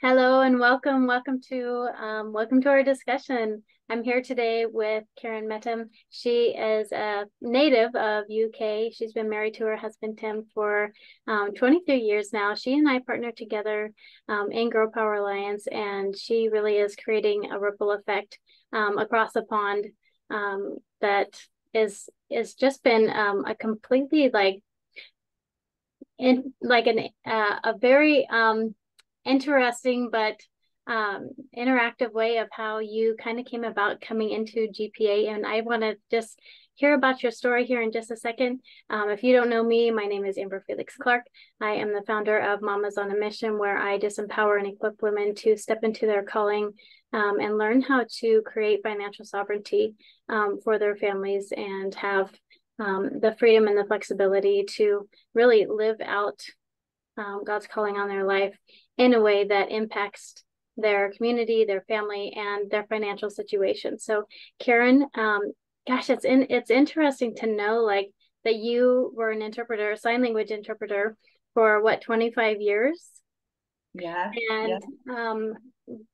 Hello and welcome to our discussion. I'm here today with Karen Mettam. She is a native of UK. She's been married to her husband Tim for 23 years now. She and I partnered together in Girl Power Alliance, and she really is creating a ripple effect across the pond that is just been a completely a very interesting but interactive way of how you kind of came about coming into GPA. And I want to just hear about your story here in just a second. If you don't know me, my name is Felix-Clark. I am the founder of Mamas on a Mission, where I disempower and equip women to step into their calling and learn how to create financial sovereignty for their families and have the freedom and the flexibility to really live out God's calling on their life in a way that impacts their community, their family, and their financial situation. So, Karen, gosh, it's interesting to know that you were an interpreter, a sign language interpreter, for what, 25 years, Yeah, yeah, and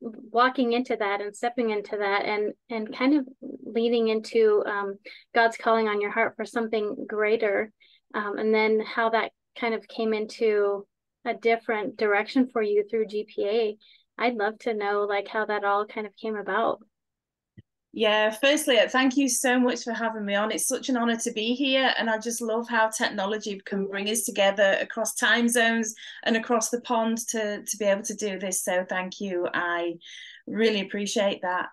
walking into that and stepping into that and kind of leading into God's calling on your heart for something greater, and then how that kind of came into a different direction for you through GPA. I'd love to know how that all kind of came about. yeah. Firstly, thank you so much for having me on. It's such an honor to be here, and I just love how technology can bring us together across time zones and across the pond to be able to do this. So thank you. I really appreciate that.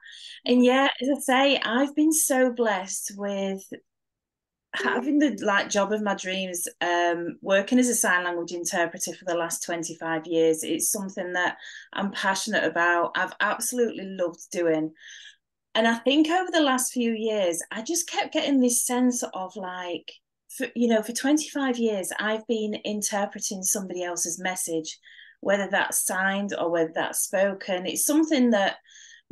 And yeah, as I say, I've been so blessed with having the job of my dreams, working as a sign language interpreter for the last 25 years. It's something that I'm passionate about. I've absolutely loved doing. And I think over the last few years, I just kept getting this sense of for 25 years, I've been interpreting somebody else's message, whether that's signed or whether that's spoken. It's something that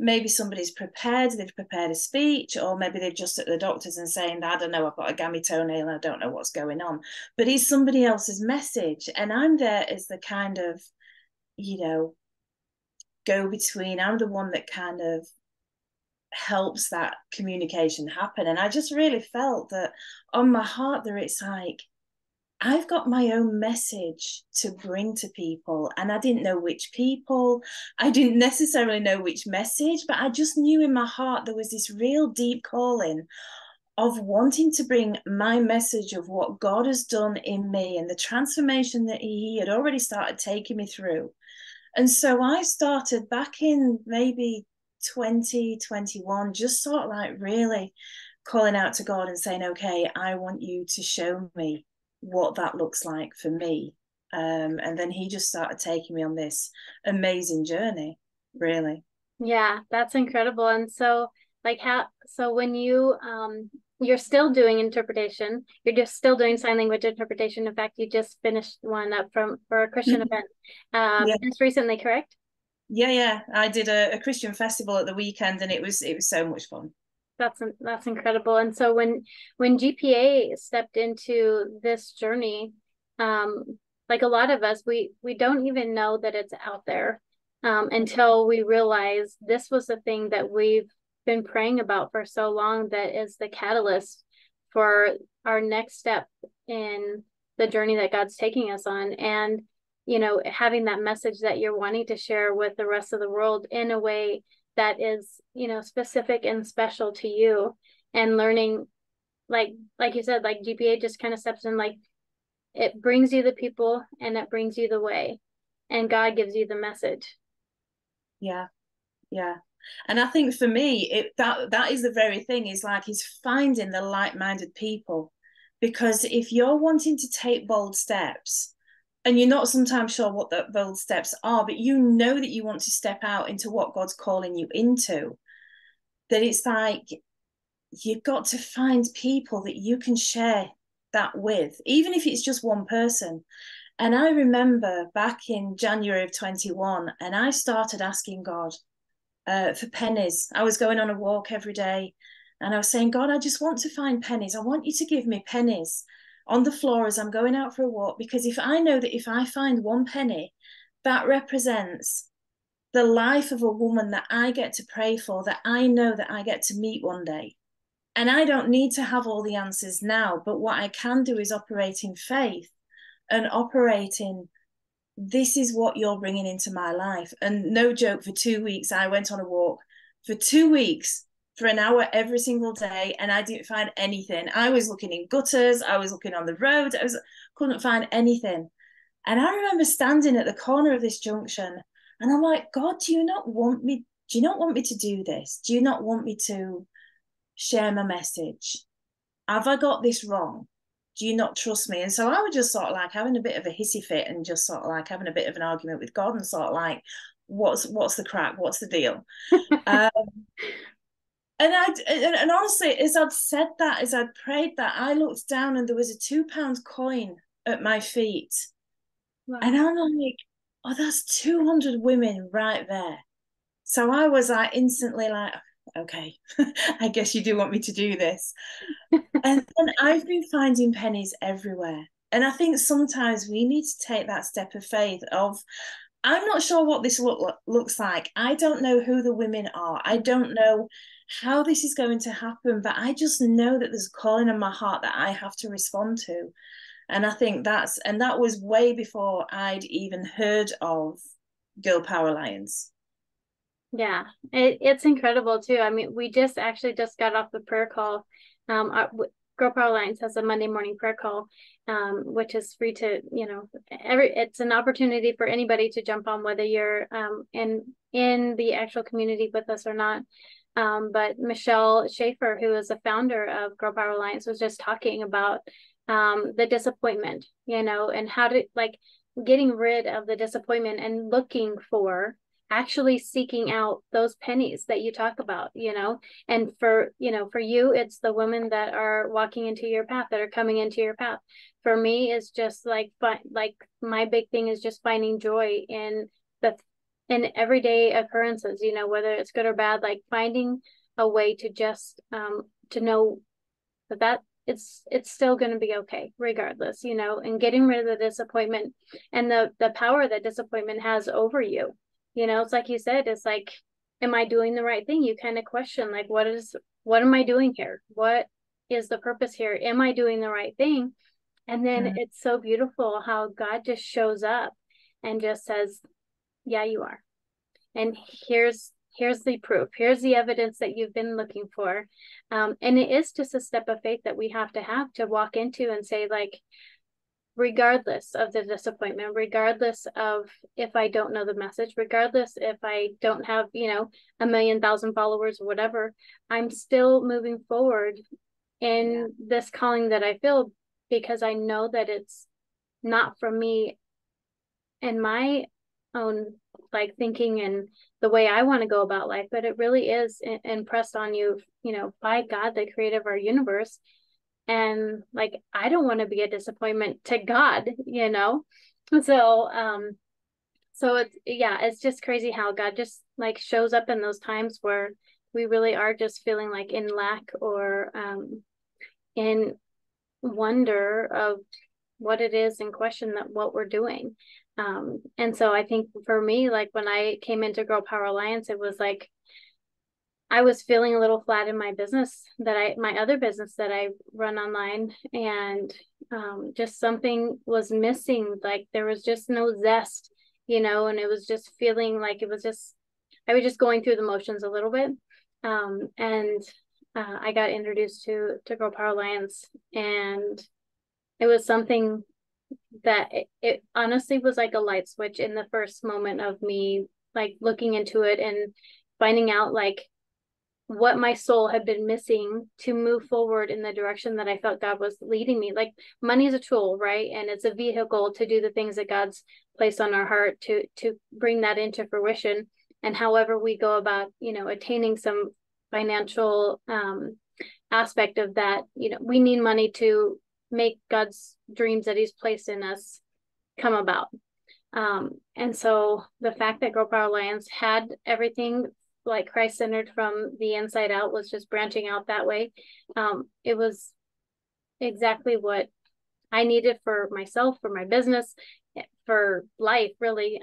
maybe somebody's prepared, they've prepared a speech, or maybe they're just at the doctor's and saying, I don't know, I've got a gammy toenail and I don't know what's going on. But it's somebody else's message. And I'm there as the kind of, you know, go between. I'm the one that kind of helps that communication happen. And I just really felt that on my heart there, it's like, I've got my own message to bring to people, and I didn't know which people. I didn't necessarily know which message, but I just knew in my heart there was this real deep calling of wanting to bring my message of what God has done in me and the transformation that He had already started taking me through. And so I started back in maybe 2021, just sort of really calling out to God and saying, okay, I want you to show me what that looks like for me. And then He just started taking me on this amazing journey, really. Yeah, that's incredible. And so when you're still doing interpretation, you're just still doing sign language interpretation. In fact, you just finished one up for a Christian event Yeah, just recently, correct? yeah. I did a Christian festival at the weekend, and it was so much fun. That's incredible. And so when GPA stepped into this journey, like a lot of us, we don't even know that it's out there until we realize this was the thing that we've been praying about for so long, that is the catalyst for our next step in the journey that God's taking us on. And having that message that you're wanting to share with the rest of the world in a way that is specific and special to you, and learning, like you said, like GPA just kind of steps in, like it brings you the people and it brings you the way, and God gives you the message. Yeah, yeah. And I think for me, that is the very thing, is is finding the like-minded people. Because if you're wanting to take bold steps and you're not sometimes sure what the bold steps are, but you know that you want to step out into what God's calling you into, then it's like you've got to find people that you can share that with, even if it's just one person. And I remember back in January of 21, and I started asking God for pennies. I was going on a walk every day, and I was saying, God, I just want to find pennies. I want you to give me pennies on the floor as I'm going out for a walk, because if I know that if I find one penny, that represents the life of a woman that I get to pray for, that I know that I get to meet one day. And I don't need to have all the answers now, but what I can do is operate in faith and operate in, this is what you're bringing into my life. And no joke, for 2 weeks, I went on a walk for 2 weeks for an hour every single day, and I didn't find anything. I was looking in gutters, I was looking on the road, couldn't find anything. And I remember standing at the corner of this junction, and I'm like, God, do you not want me to do this? Do you not want me to share my message? Have I got this wrong? Do you not trust me? And so I was just sort of like having a bit of a hissy fit and just sort of like having a bit of an argument with God and sort of like, what's the crack? What's the deal? um, and honestly, as I'd said that, as I'd prayed that, I looked down and there was a £2 coin at my feet. Wow. And I'm like, oh, that's 200 women right there. So I was like instantly like, okay, I guess you do want me to do this. And I've been finding pennies everywhere. And I think sometimes we need to take that step of faith of, I'm not sure what this looks like. I don't know who the women are. I don't know how this is going to happen, but I just know that there's a calling in my heart that I have to respond to. And I think that was way before I'd even heard of Girl Power Alliance. Yeah, it's incredible too. I mean, we just got off the prayer call. Girl Power Alliance has a Monday morning prayer call, which is free to, it's an opportunity for anybody to jump on, whether you're in the actual community with us or not. But Michelle Schaefer, who is the founder of Girl Power Alliance, was just talking about the disappointment, and how to, like, getting rid of the disappointment and looking for, actually seeking out those pennies that you talk about, and for you, it's the women that are walking into your path, that are coming into your path. For me, it's just like my big thing is just finding joy in everyday occurrences, whether it's good or bad, like finding a way to just to know that it's still going to be okay regardless, and getting rid of the disappointment and the power that disappointment has over you. It's like you said, it's like, am I doing the right thing? You kind of question, like, what am I doing here? What is the purpose here? Am I doing the right thing? And then it's so beautiful how God just shows up and just says, yeah, you are. And here's the proof. Here's the evidence that you've been looking for. And it is just a step of faith that we have to walk into and say, like, regardless of the disappointment, regardless of if I don't know the message, regardless if I don't have, 1,000,000 followers or whatever, I'm still moving forward in this calling that I feel, because I know that it's not from me and my own, like, thinking and the way I want to go about life, but it really is impressed on you, by God, the creator of our universe. And like, I don't want to be a disappointment to God, so it's just crazy how God just, like, shows up in those times where we really are just feeling like in lack or in wonder of what it is, and question that what we're doing. And so I think for me, like, when I came into Girl Power Alliance, it was like I was feeling a little flat in my my other business that I run online, and just something was missing. Like, there was just no zest, and it was just feeling like I was just going through the motions a little bit. And I got introduced to Girl Power Alliance, and it was something that it honestly was like a light switch in the first moment of me, like, looking into it and finding out, like, what my soul had been missing to move forward in the direction that I felt God was leading me. Like, money is a tool, right? And it's a vehicle to do the things that God's placed on our heart to bring that into fruition. And however we go about, attaining some financial aspect of that, we need money to make God's dreams that he's placed in us come about. And so the fact that Girl Power Alliance had everything, like, Christ-centered from the inside out, was just branching out that way. It was exactly what I needed for myself, for my business, for life, really.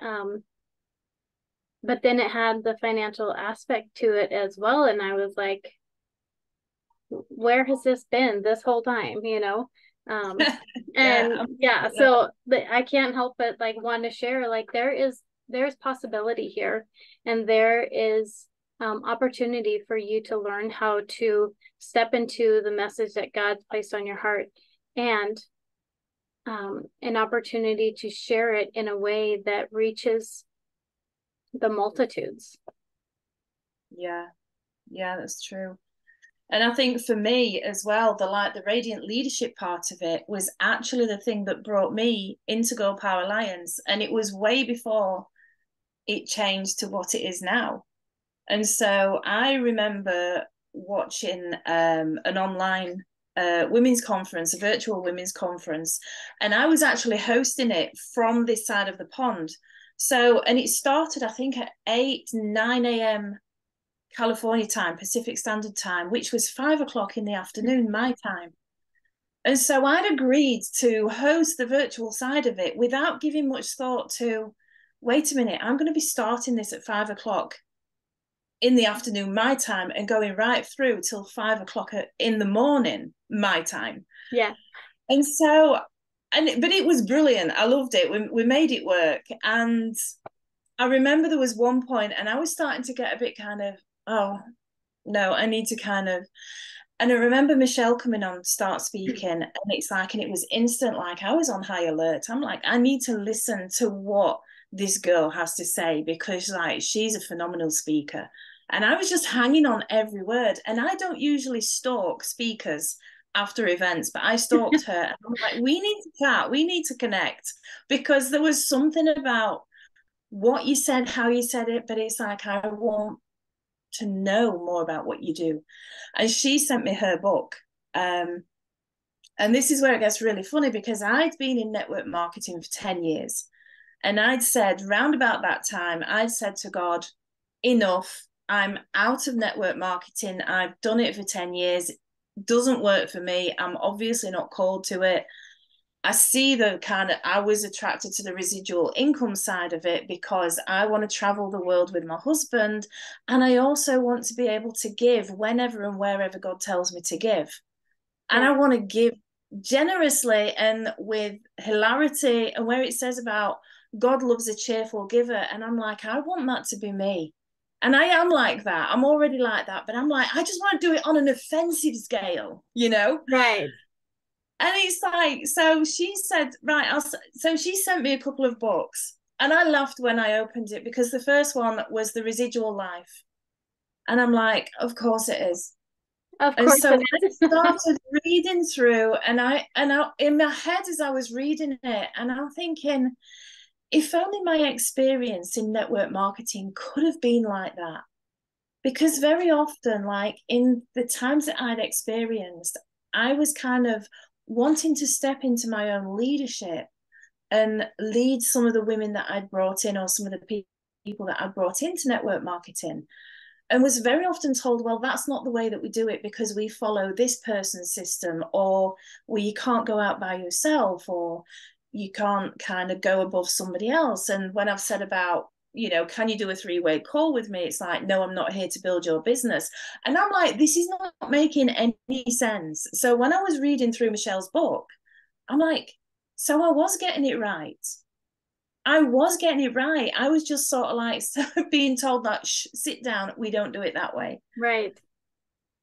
but then it had the financial aspect to it as well. And I was like, where has this been this whole time, you know? Um, Yeah, and yeah, so I can't help but like want to share, like there's possibility here, and there is opportunity for you to learn how to step into the message that God's placed on your heart, and an opportunity to share it in a way that reaches the multitudes. yeah, yeah, that's true. And I think for me as well, the radiant leadership part of it was actually the thing that brought me into Girl Power Alliance. And it was way before it changed to what it is now. And so I remember watching an online women's conference, a virtual women's conference, and I was actually hosting it from this side of the pond. So, and it started, I think, at 8, 9 a.m. California time, Pacific Standard Time, which was 5 o'clock in the afternoon, my time. And so I'd agreed to host the virtual side of it without giving much thought to, wait a minute, I'm going to be starting this at 5 o'clock in the afternoon, my time, and going right through till 5 o'clock in the morning, my time. Yeah. And so, but it was brilliant. I loved it. We made it work. And I remember there was one point, and I was starting to get a bit kind of, oh, no, I need to kind of. And I remember Michelle coming on to start speaking, and it's like, and it was instant, like I was on high alert. I'm like, I need to listen to what this girl has to say, because like she's a phenomenal speaker. And I was just hanging on every word. And I don't usually stalk speakers after events, but I stalked her. And I'm like, we need to chat, we need to connect, because there was something about what you said, how you said it, but it's like, I want to know more about what you do. And she sent me her book. And this is where it gets really funny, because I'd been in network marketing for 10 years. And I'd said, round about that time, I'd said to God, enough. I'm out of network marketing. I've done it for 10 years. It doesn't work for me. I'm obviously not called to it. I see I was attracted to the residual income side of it because I want to travel the world with my husband. And I also want to be able to give whenever and wherever God tells me to give. And Yeah. I want to give generously and with hilarity. And where it says about God loves a cheerful giver. And I'm like, I want that to be me. And I am like that. I'm already like that. But I'm like, I just want to do it on an offensive scale, you know? Right. And it's like, so she said, right, so she sent me a couple of books. And I laughed when I opened it, because the first one was The Residual Life. And I'm like, of course it is. Of And course so it I is. started reading through, and I in my head as I was reading it, and I'm thinking, if only my experience in network marketing could have been like that. Because very often, like in the times that I'd experienced, I was kind of wanting to step into my own leadership and lead some of the women that I'd brought in, or some of the people that I'd brought into network marketing, and was very often told, well, that's not the way that we do it, because we follow this person's system, or well, you can't go out by yourself, or you can't kind of go above somebody else. And when I've said about, can you do a 3-way call with me? It's like, no, I'm not here to build your business. And I'm like, this is not making any sense. So when I was reading through Michelle's book, I'm like, so I was getting it right. I was getting it right. I was just sort of like being told that, sit down, we don't do it that way. Right.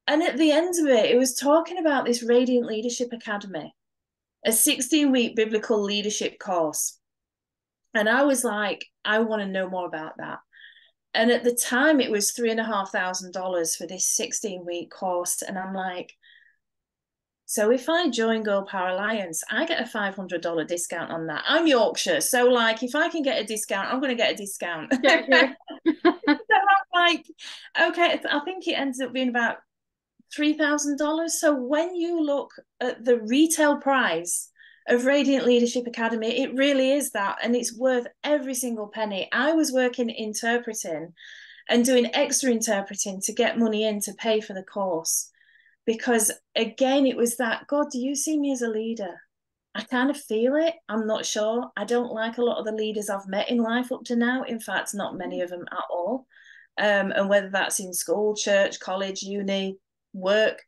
And at the end of it, it was talking about this Radiant Leadership Academy, a 16-week biblical leadership course. And I was like, I want to know more about that. And at the time, it was $3,500 for this 16-week course. And I'm like, so if I join Girl Power Alliance, I get a $500 discount on that. I'm Yorkshire, so like if I can get a discount, I'm going to get a discount. Sure, sure. So I'm like, okay, I think it ends up being about $3,000. So when you look at the retail price of Radiant Leadership Academy, it really is that, and it's worth every single penny. I was working interpreting and doing extra interpreting to get money in to pay for the course. Because again, it was that, God, do you see me as a leader? I kind of feel it. I'm not sure. I don't like a lot of the leaders I've met in life up to now. In fact, not many of them at all. And whether that's in school, church, college, uni, work,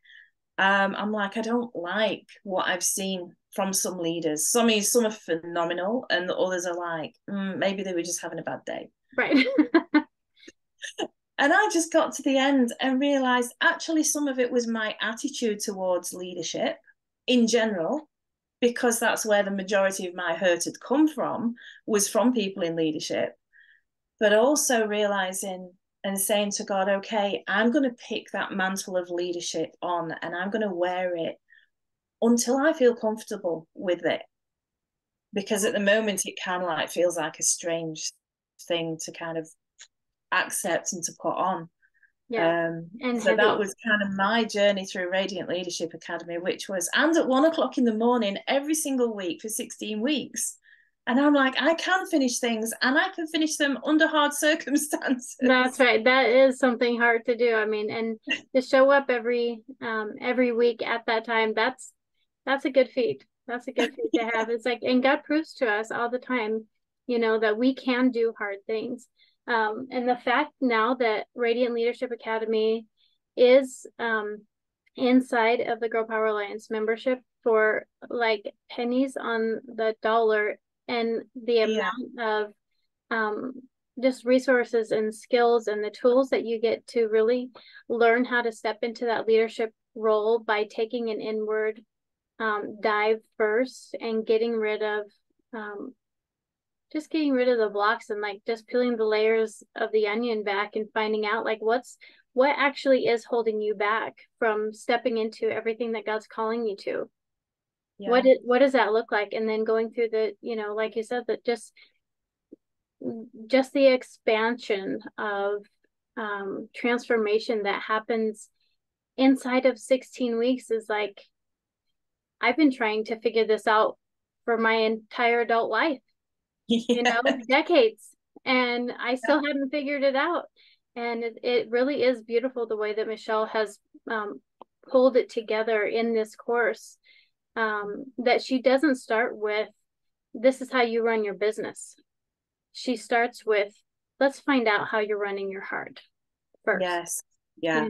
I'm like, I don't like what I've seen from some leaders. Some are phenomenal, and the others are like, maybe they were just having a bad day. Right. And I just got to the end and realized actually some of it was my attitude towards leadership in general, because that's where the majority of my hurt had come from, was from people in leadership. But also realizing and saying to God, okay, I'm going to pick that mantle of leadership on and I'm going to wear it until I feel comfortable with it. Because at the moment, it kind of like feels like a strange thing to kind of accept and to put on. Yeah. And So that heavy. was kind of my journey through Radiant Leadership Academy, which was, and at 1 o'clock in the morning every single week for 16 weeks. And I'm like, I can finish things and I can finish them under hard circumstances. That's right. That is something hard to do. I mean, and to show up every week at that time, that's a good feat. That's a good feat to have. It's like, and God proves to us all the time, that we can do hard things. And the fact now that Radiant Leadership Academy is inside of the Girl Power Alliance membership for like pennies on the dollar, and the Yeah. amount of just resources and skills and the tools that you get to really learn how to step into that leadership role by taking an inward dive first and just getting rid of the blocks and like just peeling the layers of the onion back and finding out like what actually is holding you back from stepping into everything that God's calling you to. Yeah. What does that look like? And then going through the, like you said, that just the expansion of transformation that happens inside of 16 weeks is like, I've been trying to figure this out for my entire adult life, Yeah. decades, and I still haven't figured it out. And it really is beautiful the way that Michelle has pulled it together in this course, that she doesn't start with, this is how you run your business. She starts with, let's find out how you're running your heart first. Yes. Yeah.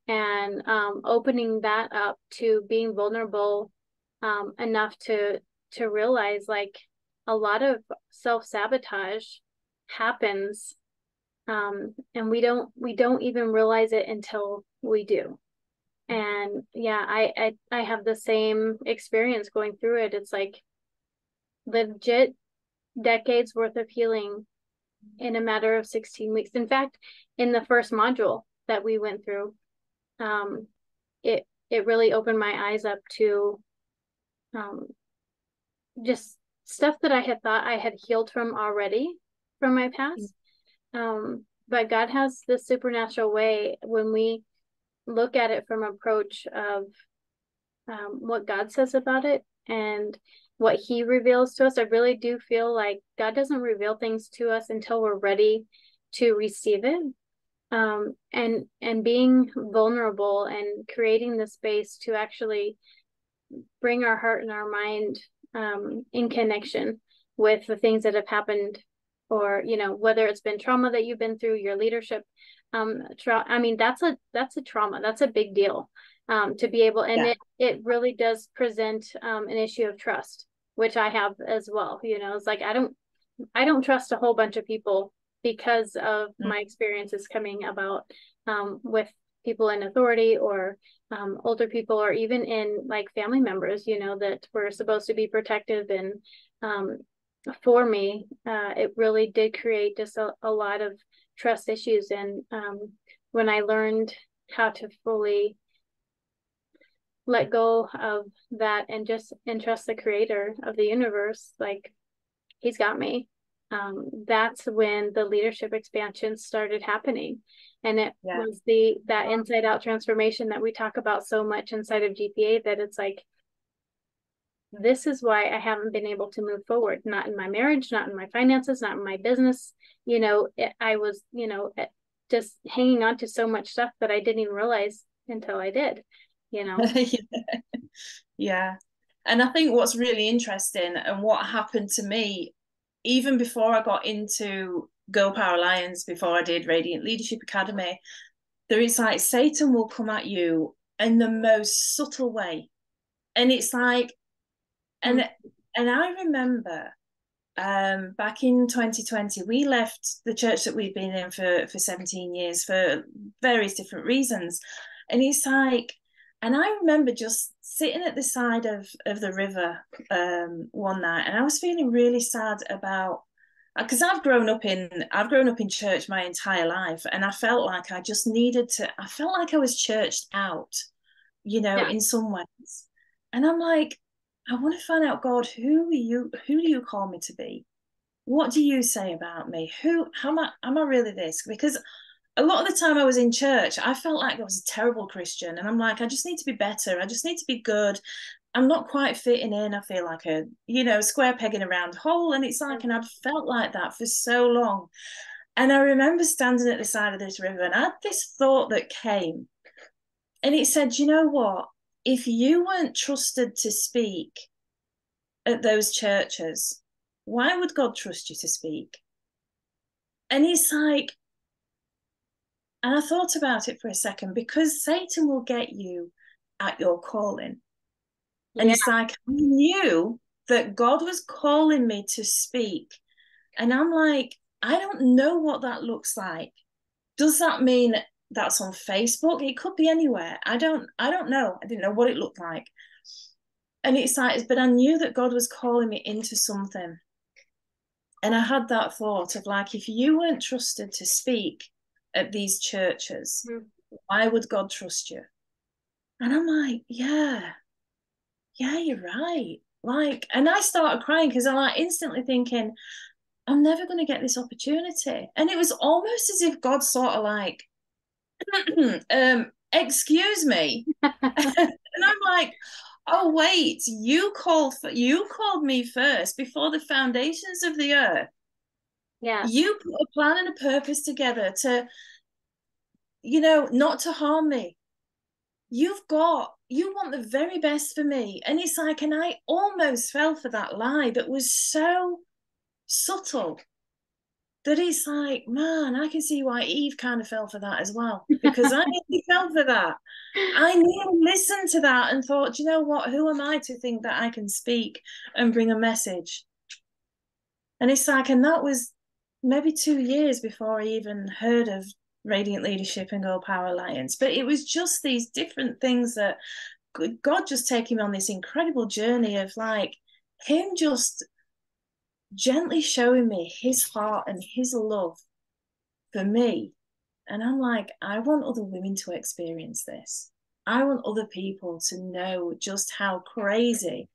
And opening that up to being vulnerable enough to realize like a lot of self-sabotage happens, and we don't even realize it until we do. And yeah, I have the same experience going through it. It's like legit decades worth of healing in a matter of 16 weeks. In fact, in the first module that we went through, it really opened my eyes up to just stuff that I had thought I had healed from already from my past. But God has this supernatural way when we look at it from approach of what God says about it and what he reveals to us. I really do feel like God doesn't reveal things to us until we're ready to receive it. And being vulnerable and creating the space to actually bring our heart and our mind in connection with the things that have happened, or whether it's been trauma that you've been through, your leadership I mean, that's a trauma. That's a big deal, to be able, and it really does present an issue of trust, which I have as well. It's like I don't trust a whole bunch of people because of my experiences coming about with people in authority, or older people, or even in like family members, that were supposed to be protective and for me. It really did create just a lot of trust issues. And when I learned how to fully let go of that and just entrust the creator of the universe, like he's got me, that's when the leadership expansion started happening. And it was that inside out transformation that we talk about so much inside of GPA, that it's like, this is why I haven't been able to move forward, not in my marriage, not in my finances, not in my business. I was, just hanging on to so much stuff that I didn't even realize until I did. Yeah. And I think what's really interesting and what happened to me, even before I got into Girl Power Alliance, before I did Radiant Leadership Academy, there is like Satan will come at you in the most subtle way. And it's like, Mm. and I remember back in 2020, we left the church that we've been in for 17 years for various different reasons. And it's like, and I remember just sitting at the side of the river one night, and I was feeling really sad about, because I've grown up in church my entire life, and I felt like I felt like I was churched out, Yeah. in some ways. And I'm like, I want to find out, God, who do you call me to be? What do you say about me? Am I really this? Because a lot of the time I was in church, I felt like I was a terrible Christian. And I'm like, I just need to be better. I just need to be good. I'm not quite fitting in. I feel like a, square peg in a round hole. And it's like, and I'd felt like that for so long. And I remember standing at the side of this river, and I had this thought that came. And it said, you know what? If you weren't trusted to speak at those churches, why would God trust you to speak? And it's like, and I thought about it for a second, because Satan will get you at your calling. And Yeah. it's like, I knew that God was calling me to speak. And I'm like, I don't know what that looks like. Does that mean that's on Facebook? It could be anywhere. I don't know. I didn't know what it looked like. And it's like, but I knew that God was calling me into something. And I had that thought of like, if you weren't trusted to speak at these churches, Mm. why would God trust you? And I'm like, yeah, you're right. Like, and I started crying because I'm like instantly thinking, I'm never going to get this opportunity. And it was almost as if God sort of like, excuse me. And I'm like, oh wait, you called me first before the foundations of the earth. Yes. You put a plan and a purpose together to, not to harm me. You want the very best for me. And it's like, and I almost fell for that lie that was so subtle that it's like, man, I can see why Eve kind of fell for that as well, because I nearly fell for that. I nearly listened to that and thought, you know what? Who am I to think that I can speak and bring a message? And it's like, and that was maybe 2 years before I even heard of Radiant Leadership and Girl Power Alliance. But it was just these different things that God just taking me on this incredible journey of like Him just gently showing me His heart and His love for me. And I'm like, I want other women to experience this. I want other people to know just how crazy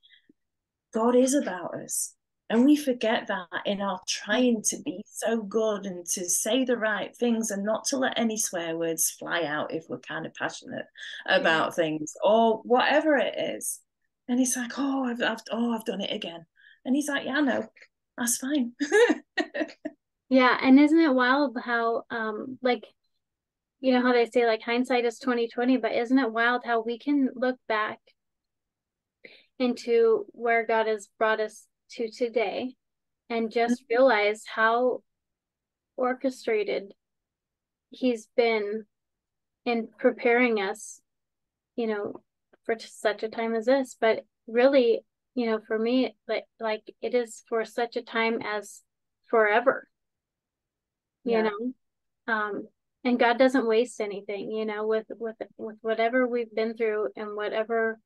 God is about us. And we forget that in our trying to be so good and to say the right things and not to let any swear words fly out if we're kind of passionate Yeah. about things or whatever it is. And he's like, I've done it again. And he's like, yeah, I know, that's fine. Yeah. And isn't it wild how like how they say like hindsight is 2020, but isn't it wild how we can look back into where God has brought us to today and just realize how orchestrated He's been in preparing us, for such a time as this. But really, for me, like it is for such a time as forever, you Yeah, know. And God doesn't waste anything, with whatever we've been through and whatever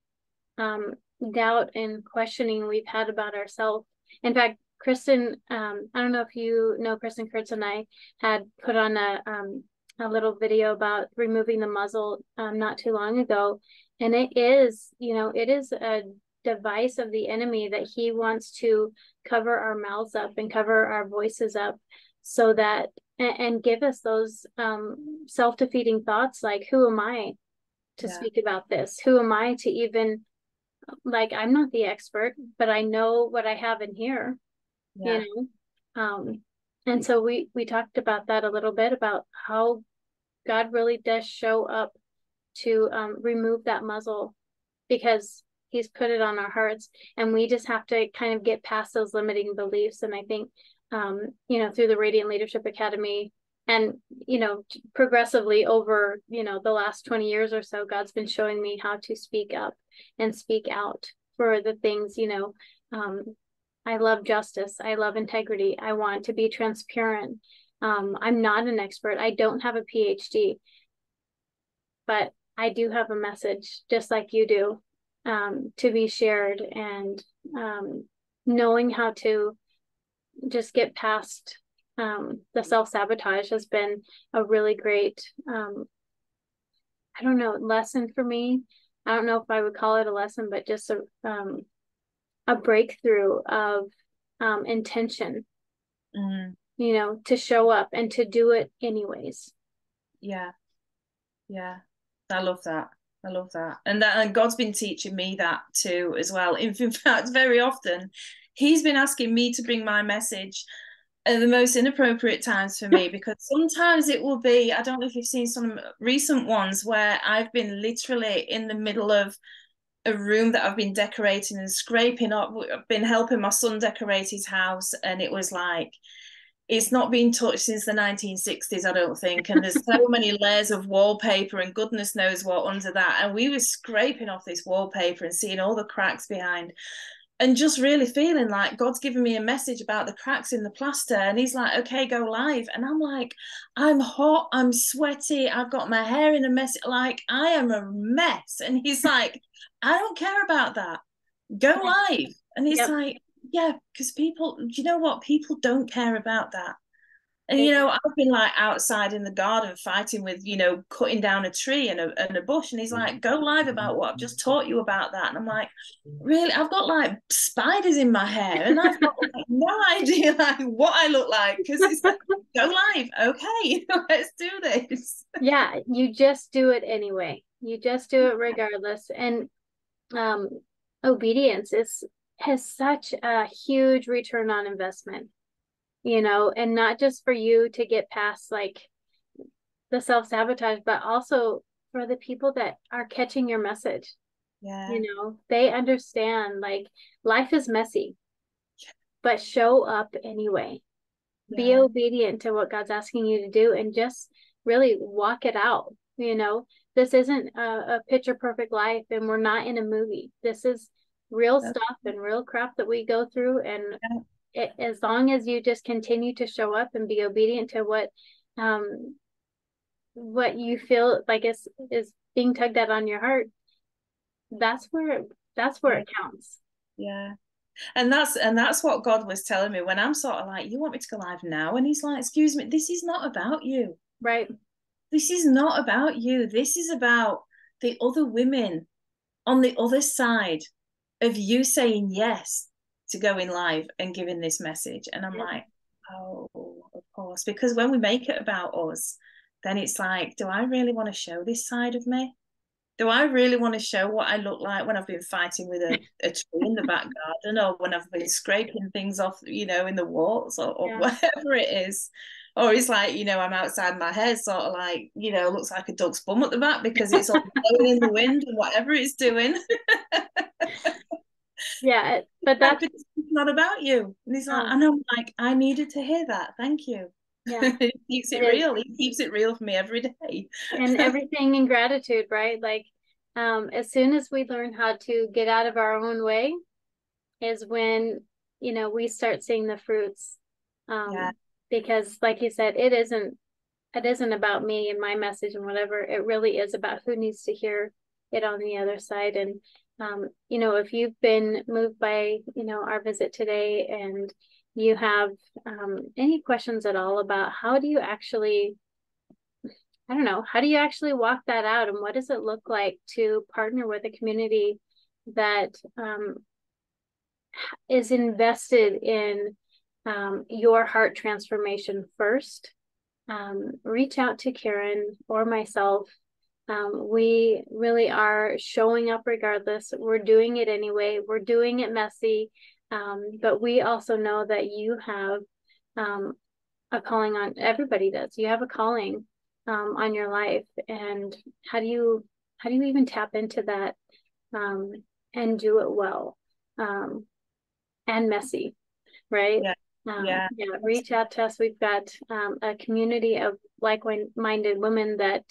doubt and questioning we've had about ourselves. In fact, Kristen, I don't know if you know Kristen Kurtz, and I had put on a little video about removing the muzzle not too long ago. And it is a device of the enemy that he wants to cover our mouths up and cover our voices up so that and give us those self-defeating thoughts like, who am I to yeah, speak about this? Who am I to even, like, I'm not the expert, but I know what I have in here, you yeah, know? And so we talked about that a little bit, about how God really does show up to remove that muzzle, because he's put it on our hearts, and we just have to kind of get past those limiting beliefs. And I think, through the Radiant Leadership Academy, and, progressively over, the last 20 years or so, God's been showing me how to speak up and speak out for the things, I love justice. I love integrity. I want to be transparent. I'm not an expert. I don't have a PhD, but I do have a message, just like you do, to be shared. And knowing how to just get past the self-sabotage has been a really great, I don't know, lesson for me. I don't know if I would call it a lesson, but just a breakthrough of intention, to show up and to do it anyways. Yeah. I love that. And God's been teaching me that too as well. In fact, very often he's been asking me to bring my message at the most inappropriate times for me, because sometimes it will be, I don't know if you've seen some recent ones where I've been literally in the middle of a room that I've been decorating and scraping up. I've been helping my son decorate his house, and it was like, it's not been touched since the 1960s, I don't think. And there's so many layers of wallpaper and goodness knows what under that. And we were scraping off this wallpaper and seeing all the cracks behind, and just really feeling like God's given me a message about the cracks in the plaster. And he's like, okay, go live. And I'm like, I'm hot, I'm sweaty, I've got my hair in a mess, like I am a mess. And he's like, I don't care about that, go live. And he's like, yeah, because people, do you know what? People don't care about that. And, I've been like outside in the garden fighting with, cutting down a tree and a bush. And he's like, go live about what I've just taught you about that. And I'm like, really? I've got like spiders in my hair and I've got like no idea like what I look like, because it's like, go live. Okay, let's do this. Yeah, you just do it anyway. You just do it regardless. And obedience has such a huge return on investment. And not just for you to get past like the self-sabotage, but also for the people that are catching your message. Yeah. They understand like life is messy, but show up anyway. Yeah. Be obedient to what God's asking you to do and just really walk it out. This isn't a picture perfect life, and we're not in a movie. This is real stuff and real crap that we go through. And as long as you just continue to show up and be obedient to what you feel like is being tugged at on your heart, that's where it counts. Yeah. And that's what God was telling me when I'm sort of like, you want me to go live now? And he's like, excuse me, this is not about you. Right. This is not about you. This is about the other women on the other side of you saying yes to going live and giving this message. And I'm like, oh, of course. Because when we make it about us, then it's like, do I really want to show this side of me? Do I really want to show what I look like when I've been fighting with a tree in the back garden, or when I've been scraping things off, in the walls, or whatever it is? Or it's like, I'm outside, my hair sort of like, looks like a duck's bum at the back because it's all blowing in the wind and whatever it's doing. Yeah, but that's not about you. And he's like, and I'm like, I needed to hear that. Thank you. Yeah. He keeps it real. He keeps it real for me every day. And everything in gratitude, right? Like, as soon as we learn how to get out of our own way is when, we start seeing the fruits. Because like you said, it isn't about me and my message and whatever. It really is about who needs to hear it on the other side. And, if you've been moved by, our visit today, and you have any questions at all about how do you actually walk that out, and what does it look like to partner with a community that is invested in your heart transformation first, reach out to Karen or myself. We really are showing up regardless. We're doing it anyway. We're doing it messy. But we also know that you have a calling on, everybody does. You have a calling on your life. And how do you even tap into that and do it well, and messy, right? Yeah. Yeah. Yeah, reach out to us. We've got a community of like-minded women that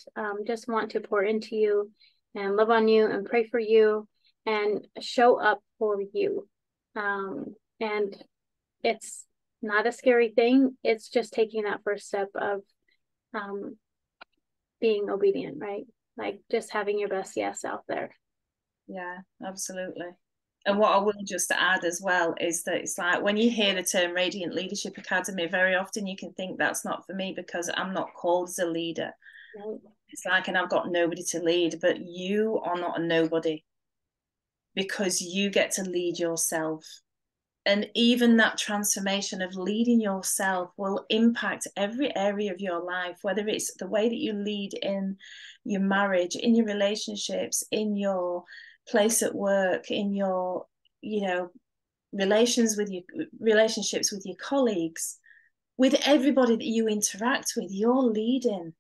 just want to pour into you and love on you and pray for you and show up for you. And it's not a scary thing. It's just taking that first step of um, being obedient, right? Like just having your best yes out there. Yeah, absolutely. And what I will just add as well is that it's like when you hear the term Radiant Leadership Academy, very often you can think that's not for me because I'm not called as a leader. Right. It's like, and I've got nobody to lead, but you are not a nobody because you get to lead yourself. And even that transformation of leading yourself will impact every area of your life, whether it's the way that you lead in your marriage, in your relationships, in your place at work, in your, relationships with your colleagues, with everybody that you interact with, you're leading.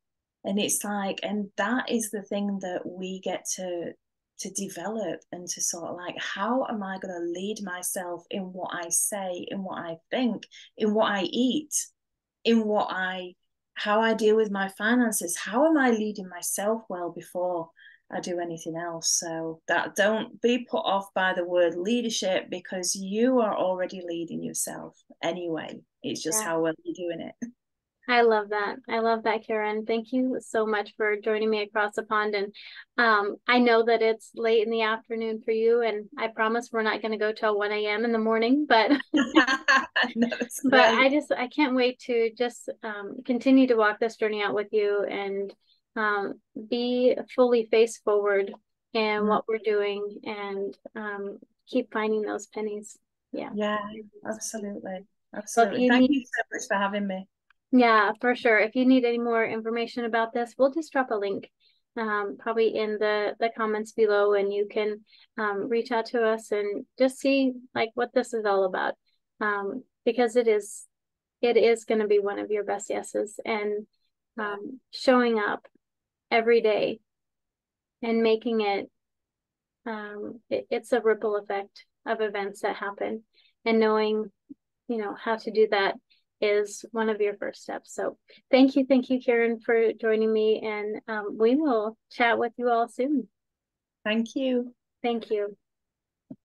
And it's like, and that is the thing that we get to develop and to sort of like, how am I going to lead myself in what I say, in what I think, in what I eat, in how I deal with my finances? How am I leading myself well before I do anything else? So that, don't be put off by the word leadership because you are already leading yourself anyway. It's just Yeah. how well you're doing it. I love that. I love that, Karen. Thank you so much for joining me across the pond. And I know that it's late in the afternoon for you, and I promise we're not going to go till 1 a.m. in the morning, but No, that's but great. I can't wait to just continue to walk this journey out with you and be fully face forward in what we're doing and keep finding those pennies. Yeah. Yeah, absolutely. Well, if Absolutely. you Thank need you so much for having me. Yeah, for sure. If you need any more information about this, we'll just drop a link probably in the comments below, and you can reach out to us and just see like what this is all about. Because it is going to be one of your best yeses, and showing up every day and making it's a ripple effect of events that happen, and knowing how to do that is one of your first steps. So thank you, Karen, for joining me, and we will chat with you all soon. Thank you. Thank you.